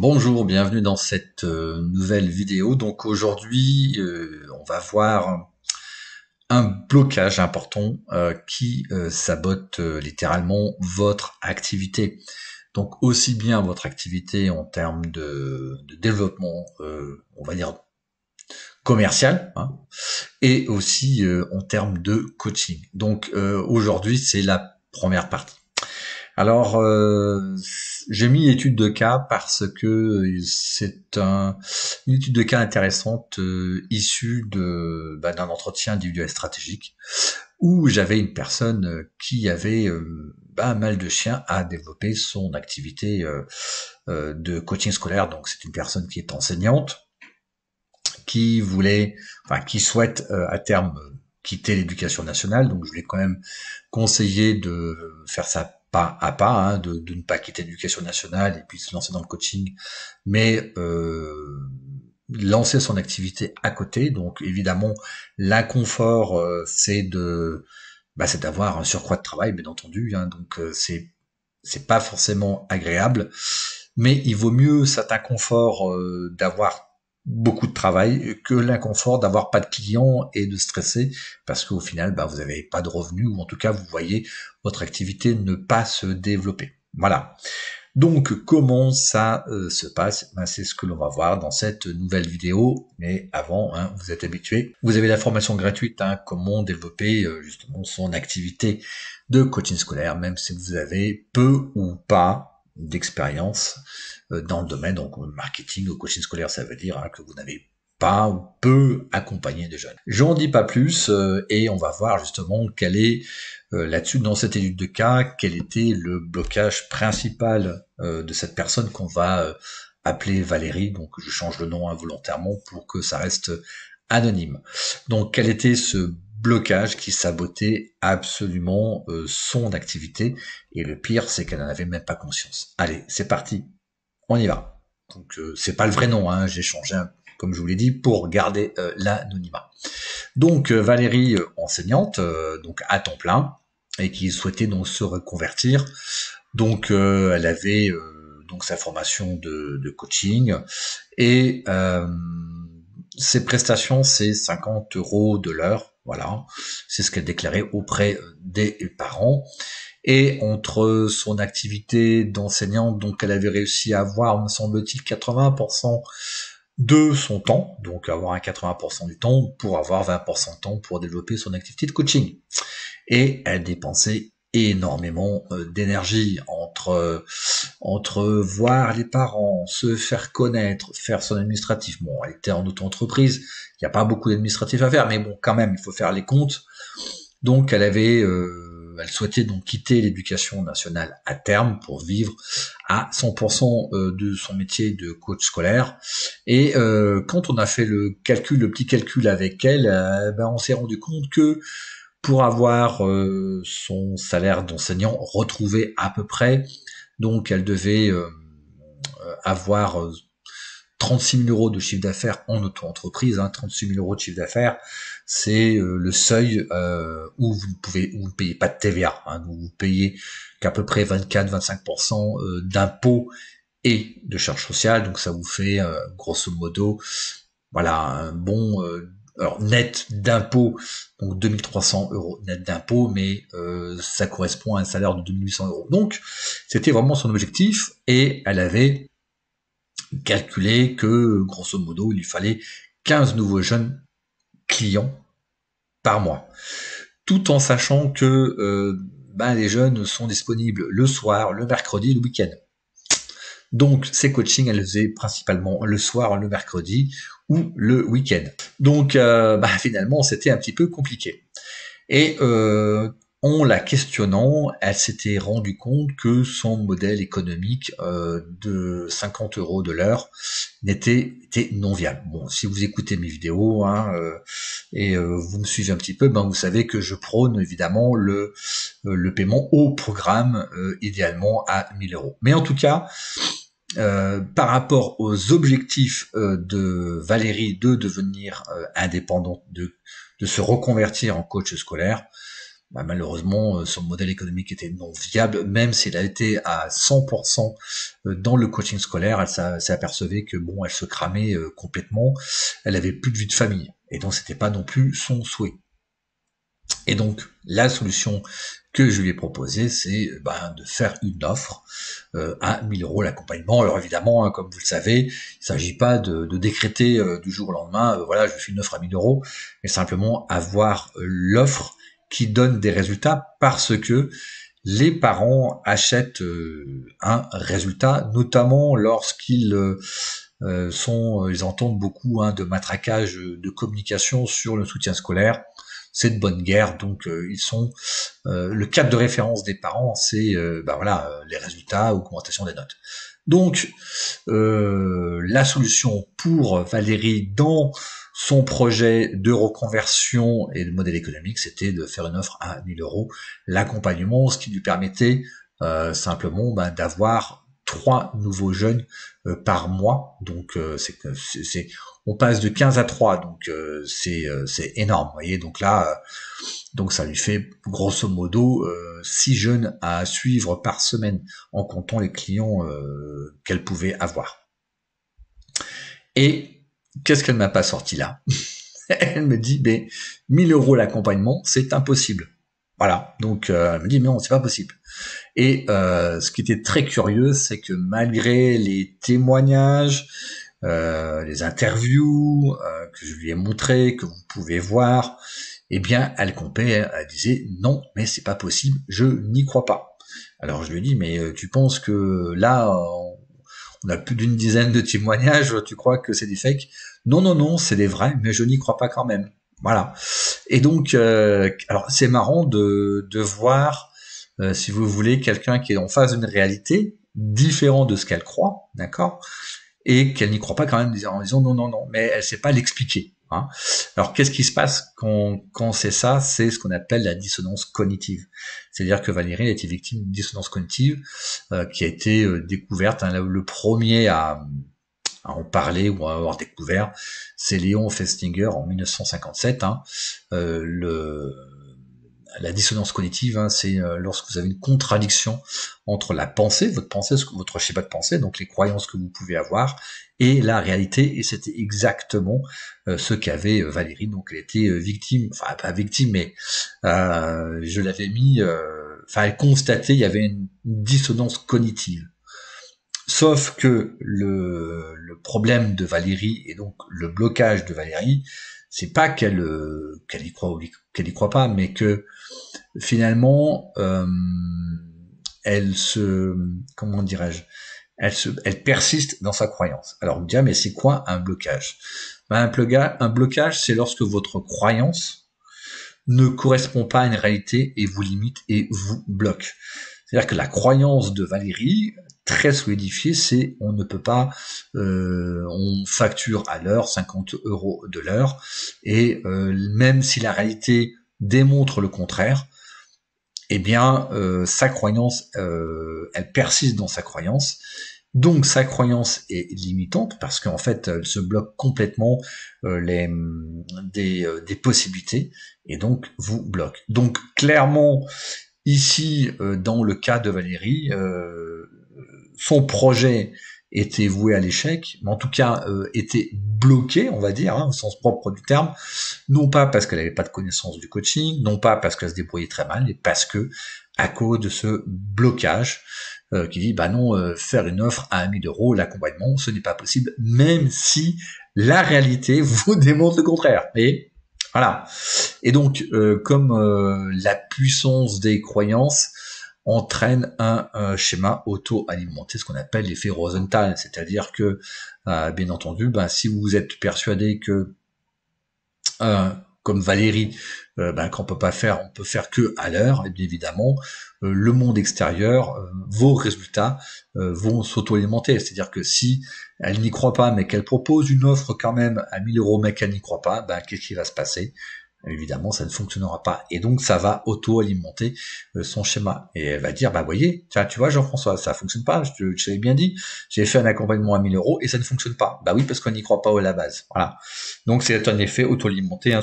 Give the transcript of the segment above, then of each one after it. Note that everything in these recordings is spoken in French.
Bonjour, bienvenue dans cette nouvelle vidéo. Donc aujourd'hui, on va voir un blocage important qui sabote littéralement votre activité. Donc aussi bien votre activité en termes de développement, on va dire commercial, hein, et aussi en termes de coaching. Donc aujourd'hui, c'est la première partie. Alors, j'ai mis étude de cas parce que c'est une étude de cas intéressante issue d'un entretien individuel stratégique où j'avais une personne qui avait un mal de chien à développer son activité de coaching scolaire. Donc, c'est une personne qui est enseignante, qui souhaite à terme quitter l'éducation nationale. Donc, je lui ai quand même conseillé de faire ça pas à pas, hein, de ne pas quitter l'éducation nationale et puis se lancer dans le coaching, mais lancer son activité à côté. Donc évidemment, l'inconfort, c'est d'avoir un surcroît de travail, bien entendu. Hein, donc c'est pas forcément agréable, mais il vaut mieux cet inconfort d'avoir beaucoup de travail que l'inconfort d'avoir pas de clients et de stresser parce qu'au final, vous n'avez pas de revenus ou en tout cas, vous voyez votre activité ne pas se développer. Voilà. Donc, comment ça se passe? C'est ce que l'on va voir dans cette nouvelle vidéo. Mais avant, hein, vous êtes habitués. Vous avez la formation gratuite, hein, comment développer justement son activité de coaching scolaire, même si vous avez peu ou pas d'expérience dans le domaine. Donc, marketing ou coaching scolaire, ça veut dire que vous n'avez pas ou peu accompagné de jeunes. J'en dis pas plus et on va voir justement quel est là-dessus dans cette étude de cas, quel était le blocage principal de cette personne qu'on va appeler Valérie. Donc je change le nom involontairement pour que ça reste anonyme. Donc quel était ce blocage qui sabotait absolument son activité, et le pire c'est qu'elle n'en avait même pas conscience. Allez, c'est parti, on y va. Donc c'est pas le vrai nom, hein, j'ai changé comme je vous l'ai dit pour garder l'anonymat. Donc Valérie, enseignante, donc à temps plein, et qui souhaitait donc se reconvertir. Donc elle avait donc sa formation de coaching et ses prestations c'est 50 € de l'heure. Voilà, c'est ce qu'elle déclarait auprès des parents. Et entre son activité d'enseignante, donc elle avait réussi à avoir, me semble-t-il, 80% de son temps, donc avoir un 80% du temps pour avoir 20% de temps pour développer son activité de coaching. Et elle dépensait énormément d'énergie entre voir les parents, se faire connaître, faire son administratif. Bon, elle était en auto-entreprise, il n'y a pas beaucoup d'administratif à faire, mais bon, quand même, il faut faire les comptes. Donc, elle souhaitait donc quitter l'éducation nationale à terme pour vivre à 100% de son métier de coach scolaire. Et quand on a fait le petit calcul avec elle, on s'est rendu compte que pour avoir son salaire d'enseignant retrouvé à peu près, donc elle devait avoir 36 000 € de chiffre d'affaires en auto-entreprise. 36 000 € de chiffre d'affaires, c'est le seuil où vous ne payez pas de TVA. Vous payez qu'à peu près 24-25% d'impôts et de charges sociales. Donc ça vous fait grosso modo, voilà, un bon alors net d'impôts, donc 2300 € net d'impôts, mais ça correspond à un salaire de 2800 €. Donc c'était vraiment son objectif, et elle avait calculé que grosso modo il lui fallait 15 nouveaux jeunes clients par mois, tout en sachant que les jeunes sont disponibles le soir, le mercredi, le week-end. Donc ces coachings, elle faisait principalement le soir, le mercredi ou le week-end. Donc finalement, c'était un petit peu compliqué. Et en la questionnant, elle s'était rendue compte que son modèle économique de 50 € de l'heure était non viable. Bon, si vous écoutez mes vidéos et vous me suivez un petit peu, vous savez que je prône évidemment le paiement au programme, idéalement à 1000 €. Mais en tout cas, par rapport aux objectifs de Valérie de devenir indépendante, de se reconvertir en coach scolaire, bah, malheureusement, son modèle économique était non viable, même s'il a été à 100% dans le coaching scolaire, elle s'est apercevée que bon, elle se cramait complètement, elle avait plus de vie de famille, et donc c'était pas non plus son souhait. Et donc, la solution que je lui ai proposée, c'est de faire une offre à 1000 euros l'accompagnement. Alors évidemment, hein, comme vous le savez, il ne s'agit pas de décréter du jour au lendemain, voilà, je fais une offre à 1000 euros, mais simplement avoir l'offre qui donne des résultats parce que les parents achètent un résultat, notamment lorsqu'ils ils entendent beaucoup de matraquage de communication sur le soutien scolaire. C'est de bonne guerre, donc ils sont le cadre de référence des parents, c'est les résultats, augmentation des notes. Donc la solution pour Valérie dans son projet de reconversion et de modèle économique, c'était de faire une offre à 1000 euros l'accompagnement, ce qui lui permettait simplement d'avoir 3 nouveaux jeunes par mois. Donc on passe de 15 à 3, donc c'est énorme, vous voyez. Donc là, donc ça lui fait grosso modo 6 jeunes à suivre par semaine en comptant les clients qu'elle pouvait avoir. Et qu'est-ce qu'elle m'a pas sorti là? Elle me dit, 1000 euros l'accompagnement, c'est impossible. Voilà, donc elle me dit, mais non, c'est pas possible. Et ce qui était très curieux, c'est que malgré les témoignages, les interviews que je lui ai montrées, que vous pouvez voir, eh bien, elle compait, elle disait, non, mais c'est pas possible, je n'y crois pas. Alors je lui ai dit, mais tu penses que là, on a plus d'une dizaine de témoignages, tu crois que c'est des fakes? Non, non, non, c'est des vrais, mais je n'y crois pas quand même. Voilà. Et donc, alors c'est marrant de voir, si vous voulez, quelqu'un qui est en face d'une réalité différente de ce qu'elle croit, d'accord, et qu'elle n'y croit pas quand même en disant non, non, non, mais elle sait pas l'expliquer. Hein. Alors qu'est-ce qui se passe quand c'est ça? C'est ce qu'on appelle la dissonance cognitive. C'est-à-dire que Valérie a été victime d'une dissonance cognitive qui a été découverte. Hein, le premier à en parler ou à avoir découvert, c'est Léon Festinger en 1957. Hein. La dissonance cognitive, hein, c'est lorsque vous avez une contradiction entre la pensée, votre schéma de pensée, donc les croyances que vous pouvez avoir, et la réalité, et c'était exactement ce qu'avait Valérie. Donc elle était victime, enfin pas victime, mais je l'avais mis, elle constatait il y avait une dissonance cognitive. Sauf que le problème de Valérie, et donc le blocage de Valérie, c'est pas qu'elle y croit ou qu'elle y croit pas, mais que finalement elle se, comment dirais-je, elle persiste dans sa croyance. Alors on me dit, mais c'est quoi un blocage? Un blocage, c'est lorsque votre croyance ne correspond pas à une réalité et vous limite et vous bloque. C'est-à-dire que la croyance de Valérie, très solidifiée, c'est on ne peut pas, on facture à l'heure 50 euros de l'heure, et même si la réalité démontre le contraire, eh bien sa croyance, elle persiste dans sa croyance. Donc sa croyance est limitante parce qu'en fait elle se bloque complètement des possibilités et donc vous bloque. Donc clairement ici dans le cas de Valérie, son projet était voué à l'échec, mais en tout cas était bloqué, on va dire, au sens propre du terme, non pas parce qu'elle n'avait pas de connaissance du coaching, non pas parce qu'elle se débrouillait très mal, mais parce que à cause de ce blocage qui dit non, faire une offre à 1000 euros l'accompagnement, ce n'est pas possible, même si la réalité vous démontre le contraire. Et voilà. Et donc comme la puissance des croyances entraîne un schéma auto-alimenté, ce qu'on appelle l'effet Rosenthal, c'est-à-dire que, bien entendu, si vous êtes persuadé que, comme Valérie, qu'on peut faire que à l'heure, et bien évidemment, le monde extérieur, vos résultats vont s'auto-alimenter, c'est-à-dire que si elle n'y croit pas, mais qu'elle propose une offre quand même à 1000 euros, mais qu'elle n'y croit pas, qu'est-ce qui va se passer? Évidemment, ça ne fonctionnera pas. Et donc, ça va auto-alimenter son schéma. Et elle va dire, voyez, tu vois, Jean-François, ça fonctionne pas. Je t'avais bien dit, j'ai fait un accompagnement à 1000 euros et ça ne fonctionne pas. Oui, parce qu'on n'y croit pas à la base. Voilà. Donc, c'est un effet auto-alimenté,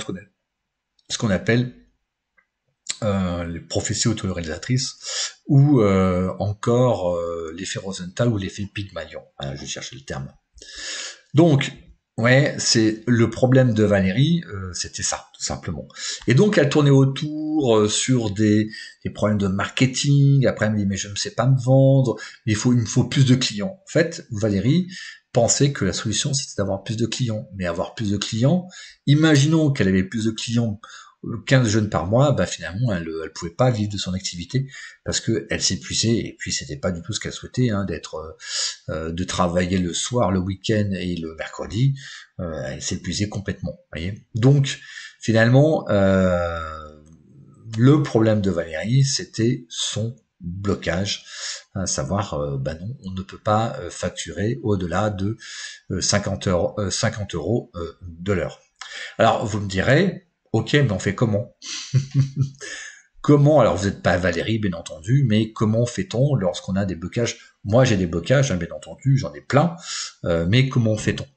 ce qu'on appelle les prophéties autoréalisatrices, ou encore l'effet Rosenthal ou l'effet Pygmalion. Voilà, je cherchais le terme. Donc, ouais, c'est le problème de Valérie, c'était ça, tout simplement. Et donc, elle tournait autour sur des problèmes de marketing. Après, elle me dit, mais je ne sais pas me vendre, il me faut plus de clients. En fait, Valérie pensait que la solution, c'était d'avoir plus de clients. Mais avoir plus de clients, imaginons qu'elle avait plus de clients, 15 jeunes par mois, bah finalement, elle pouvait pas vivre de son activité parce que elle s'épuisait, et puis c'était pas du tout ce qu'elle souhaitait, hein, de travailler le soir, le week-end et le mercredi. Elle s'épuisait complètement, voyez. Donc finalement, le problème de Valérie, c'était son blocage, à savoir, bah non, on ne peut pas facturer au-delà de 50 euros de l'heure. Alors vous me direz, ok, mais on fait comment? Comment, alors vous n'êtes pas Valérie, bien entendu, mais comment fait-on lorsqu'on a des blocages? Moi, j'ai des blocages, hein, bien entendu, j'en ai plein, mais comment fait-on?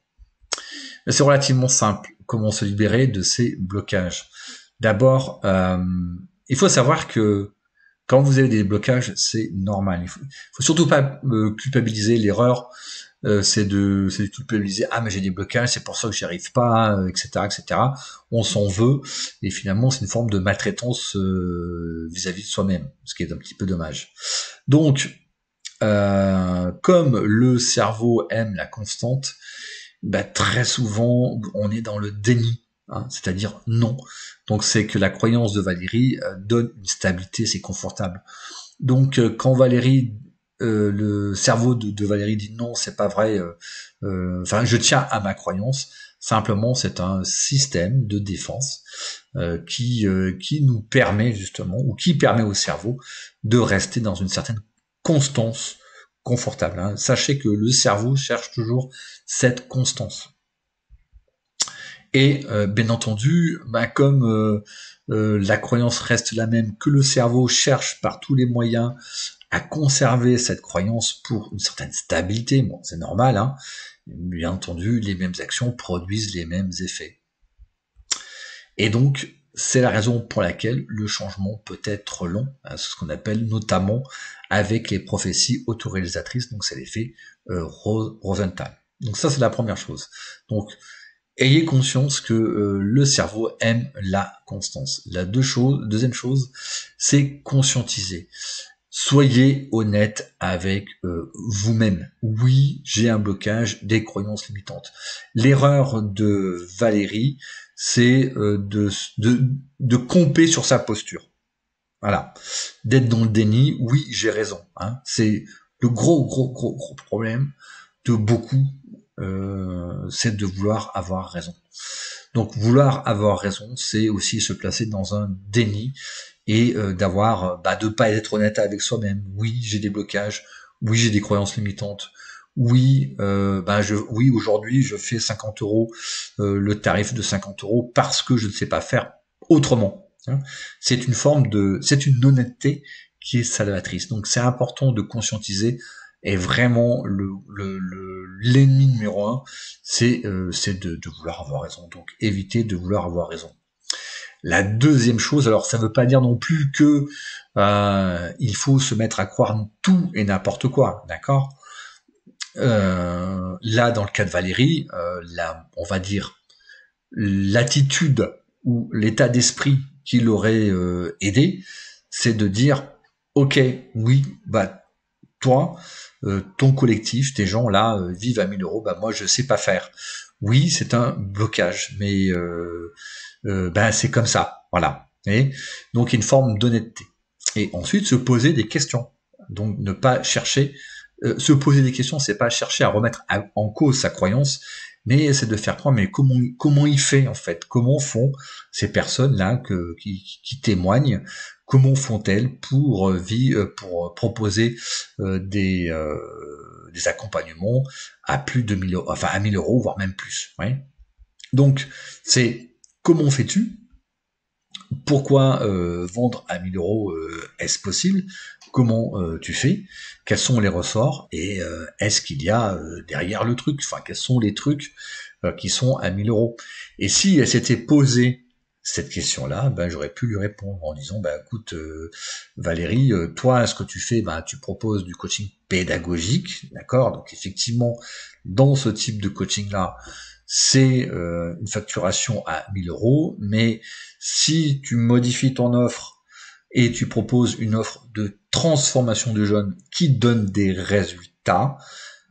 C'est relativement simple. Comment se libérer de ces blocages? D'abord, il faut savoir que quand vous avez des blocages, c'est normal. Il faut surtout pas culpabiliser. L'erreur, c'est de culpabiliser. Ah, mais j'ai des blocages, c'est pour ça que j'y arrive pas, etc., etc. On s'en veut, et finalement, c'est une forme de maltraitance vis-à-vis de soi-même, ce qui est un petit peu dommage. Donc, comme le cerveau aime la constante, bah, très souvent, on est dans le déni, hein, c'est-à-dire non. Donc, c'est que la croyance de Valérie donne une stabilité, c'est confortable. Donc, quand Valérie, le cerveau de Valérie dit non, c'est pas vrai, enfin, je tiens à ma croyance, simplement, c'est un système de défense qui nous permet justement, ou qui permet au cerveau de rester dans une certaine constance confortable, hein. Sachez que le cerveau cherche toujours cette constance. Et bien entendu, bah, comme la croyance reste la même, que le cerveau cherche par tous les moyens à conserver cette croyance pour une certaine stabilité, bon, c'est normal, hein. Bien entendu, les mêmes actions produisent les mêmes effets. Et donc, c'est la raison pour laquelle le changement peut être long, hein, c'est ce qu'on appelle notamment avec les prophéties autoréalisatrices, donc c'est l'effet Rosenthal. Donc ça, c'est la première chose. Donc, ayez conscience que le cerveau aime la constance. La deuxième chose, c'est conscientiser. Soyez honnête avec vous-même. Oui, j'ai un blocage, des croyances limitantes. L'erreur de Valérie, c'est de camper sur sa posture. Voilà. D'être dans le déni, oui, j'ai raison, hein. C'est le gros problème de beaucoup, c'est de vouloir avoir raison. Donc vouloir avoir raison, c'est aussi se placer dans un déni et de pas être honnête avec soi-même. Oui, j'ai des blocages, oui, j'ai des croyances limitantes, oui, oui, aujourd'hui je fais 50 euros, le tarif de 50 euros parce que je ne sais pas faire autrement. C'est une honnêteté qui est salvatrice. Donc c'est important de conscientiser, et vraiment l'ennemi numéro un, c'est de vouloir avoir raison. Donc évitez de vouloir avoir raison. La deuxième chose, alors ça ne veut pas dire non plus que il faut se mettre à croire tout et n'importe quoi, d'accord. Là, dans le cas de Valérie, on va dire l'attitude ou l'état d'esprit qui l'aurait aidé, c'est de dire ok, oui, bah toi, ton collectif, tes gens là vivent à 1000 euros, bah moi je sais pas faire. Oui, c'est un blocage, mais c'est comme ça, voilà. Et donc une forme d'honnêteté. Et ensuite se poser des questions. Donc ne pas chercher, se poser des questions, c'est pas chercher à remettre en cause sa croyance, mais c'est de faire croire, mais comment il fait en fait, comment font ces personnes là qui témoignent, comment font-elles pour proposer des accompagnements à plus de 1000 euros, enfin à 1000 euros, voire même plus. Ouais. Donc c'est comment fais-tu? Pourquoi vendre à 1000 euros est-ce possible? Comment tu fais? Quels sont les ressorts? Et est-ce qu'il y a derrière le truc? Enfin, quels sont les trucs qui sont à 1000 euros? Et si elle s'était posé cette question-là, ben, j'aurais pu lui répondre en disant, ben, écoute, Valérie, toi, ce que tu fais, ben, tu proposes du coaching pédagogique, d'accord? Donc, effectivement, dans ce type de coaching-là, c'est une facturation à 1000 euros, mais si tu modifies ton offre et tu proposes une offre de transformation du jeune qui donne des résultats,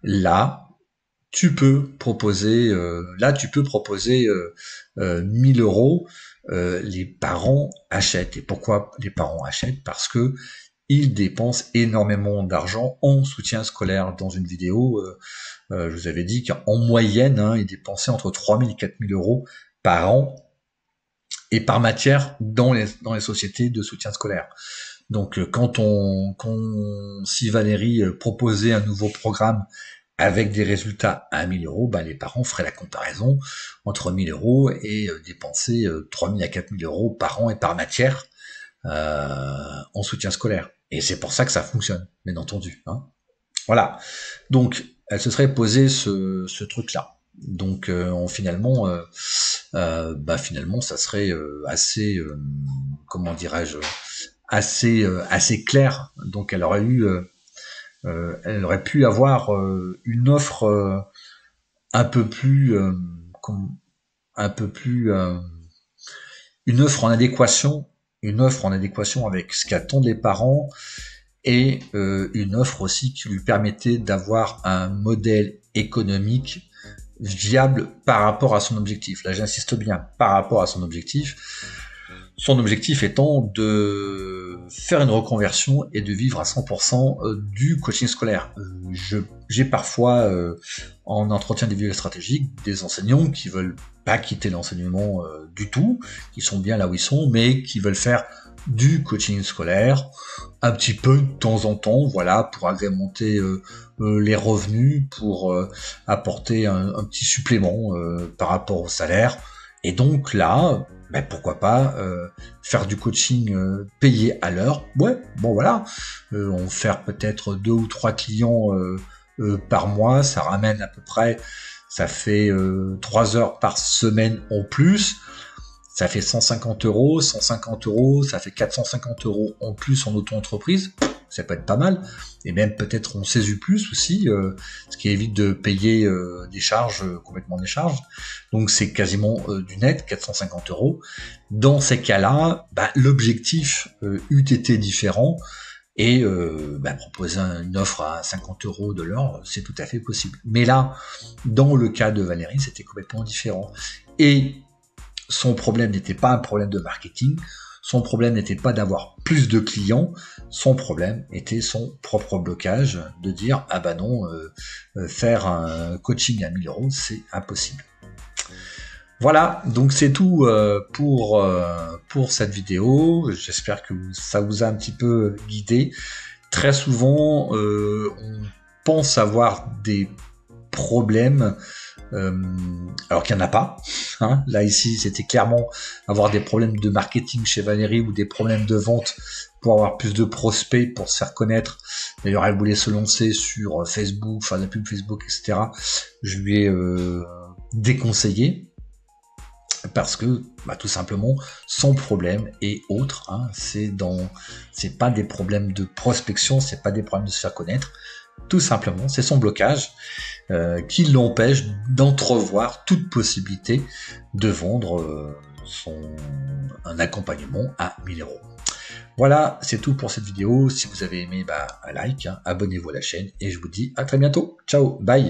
là, tu peux proposer 1000 euros. Les parents achètent. Et pourquoi les parents achètent? Parce que ils dépensent énormément d'argent en soutien scolaire. Dans une vidéo, je vous avais dit qu'en moyenne, ils dépensaient entre 3000 et 4000 euros par an et par matière dans les sociétés de soutien scolaire. Donc si Valérie proposait un nouveau programme avec des résultats à 1000 euros, ben les parents feraient la comparaison entre 1000 euros et dépenser 3000 à 4000 euros par an et par matière en soutien scolaire. Et c'est pour ça que ça fonctionne, bien entendu. Hein. Voilà. Donc, elle se serait posé ce truc-là. Donc, finalement, ça serait assez, comment dirais-je, assez clair. Donc, elle aurait pu avoir une offre un peu plus, une offre en adéquation avec ce qu'attendent les parents et une offre aussi qui lui permettait d'avoir un modèle économique viable par rapport à son objectif. Là, j'insiste bien, par rapport à son objectif. Son objectif étant de faire une reconversion et de vivre à 100% du coaching scolaire. J'ai parfois, en entretien individuel stratégique, des enseignants qui veulent pas quitter l'enseignement du tout, qui sont bien là où ils sont, mais qui veulent faire du coaching scolaire un petit peu de temps en temps, voilà, pour agrémenter les revenus, pour apporter un petit supplément par rapport au salaire. Et donc là, pourquoi pas faire du coaching payé à l'heure. Ouais, bon voilà, on faire peut-être 2 ou 3 clients par mois, ça ramène à peu près, ça fait 3 heures par semaine en plus, ça fait 150 euros, ça fait 450 euros en plus en auto-entreprise, ça peut être pas mal, et même peut-être en CESU+, aussi, ce qui évite de payer des charges, complètement des charges, donc c'est quasiment du net, 450 euros. Dans ces cas-là, l'objectif eût été différent, et proposer une offre à 50 euros de l'heure, c'est tout à fait possible. Mais là, dans le cas de Valérie, c'était complètement différent. Et son problème n'était pas un problème de marketing, son problème n'était pas d'avoir plus de clients, son problème était son propre blocage de dire « Ah bah non, faire un coaching à 1000 euros, c'est impossible ». Voilà, donc c'est tout pour cette vidéo. J'espère que ça vous a un petit peu guidé. Très souvent, on pense avoir des problèmes alors qu'il n'y en a pas. Hein. Là, ici, c'était clairement avoir des problèmes de marketing chez Valérie ou des problèmes de vente pour avoir plus de prospects, pour se faire connaître. D'ailleurs, elle voulait se lancer sur Facebook, faire de la pub Facebook, etc. Je lui ai déconseillé parce que, tout simplement, son problème est autre. Hein. C'est pas des problèmes de prospection, c'est pas des problèmes de se faire connaître. Tout simplement, c'est son blocage qui l'empêche d'entrevoir toute possibilité de vendre un accompagnement à 1000 euros. Voilà, c'est tout pour cette vidéo. Si vous avez aimé, un like, abonnez-vous à la chaîne et je vous dis à très bientôt. Ciao, bye.